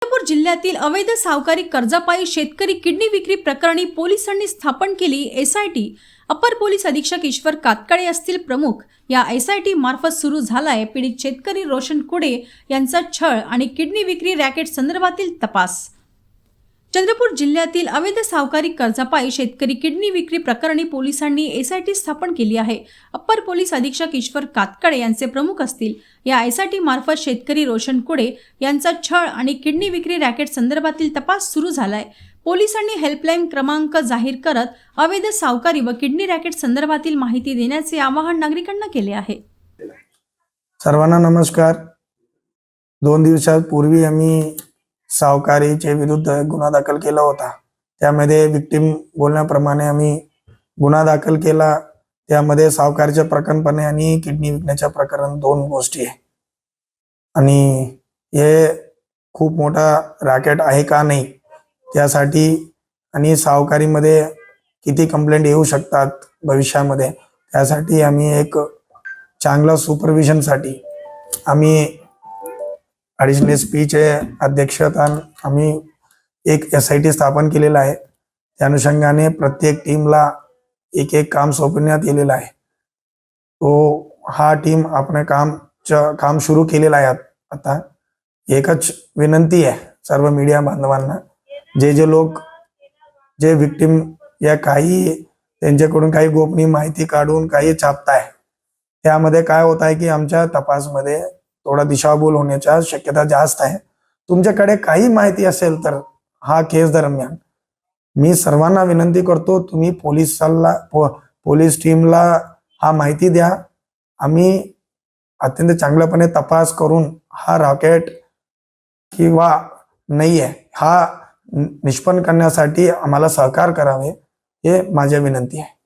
चंद्रपूर जिल्ह्यातील अवैध सावकारी कर्जापायी शेतकरी किडनी विक्री प्रकरणी पोलिसांनी स्थापन केली एसआयटी। अपर पोलीस अधीक्षक ईश्वर कातकाळे असतील प्रमुख। या एसआयटी मार्फत सुरू झालाय पीडित शेतकरी रोशन कुडे यांचा छळ आणि किडनी विक्री रॅकेट संदर्भातील तपास। चंद्रपूर जिल्ह्यातील अवैध सावकारी कर्जापायी शेतकरी किडनी विक्री प्रकरणी पोलिसांनी एसआयटी स्थापन केली आहे। अप्पर पोलीस अधीक्षक ईश्वर कातकाळे यांचे प्रमुख असतील। या एसआयटी मार्फत शेतकरी रोशन कुडे यांचा छळ आणि किडनी विक्री रॅकेट संदर्भातील तपास सुरू झालाय। पोलिसांनी हेल्पलाईन क्रमांक जाहीर करत अवैध सावकारी व किडनी रॅकेट संदर्भातील माहिती देण्याचे आवाहन नागरिकांना केले आहे। सर्वांना नमस्कार। 2 दिवसांपूर्वी आम्ही सावकारीचे विरुद्ध गुन्हा दाखल केला होता। त्यामध्ये विक्टिम बोलण्याप्रमाणे आम्ही गुन्हा दाखल केला। त्यामध्ये सावकारीच्या प्रकरणपणे आणि किडनी विकण्याच्या प्रकरण 2 गोष्टी आहे आणि हे खूप मोठा रॅकेट आहे का नाही त्यासाठी आणि सावकारीमध्ये किती कंप्लेंट येऊ शकतात भविष्यामध्ये त्यासाठी आम्ही एक चांगला सुपरविजनसाठी आम्ही ॲडिशनल एसपीचे अध्यक्षतान आम्ही एक एसआयटी स्थापन केलेला आहे। त्या अनुषंगाने प्रत्येक टीमला एक काम सोपवण्यात येलेला आहे। तो हा टीम आपण काम सुरू केलेला आहे। आता एकच विनंती आहे सर्व मीडिया बांधवांना, जे लोक जे विक्टिम या काही त्यांच्याकडून काही गोपनीय माहिती काढून काही छापताय, त्यामध्ये काय होत आहे की आमच्या तपासमध्ये थोडा दिशाभूल होण्याच्या शक्यता जास्त आहे। तुमच्याकडे काही माहिती असेल तर हा केस दरम्यान मी सर्वांना विनंती करतो, तुम्ही पोलीस टीमला हा माहिती द्या। आम्ही अत्यंत चांगल्यापणे तपास करून हा रॉकेट किंवा नाही आहे हा निष्पन्न करण्यासाठी आम्हाला सहकार्य करावे, हे माझी विनंती आहे।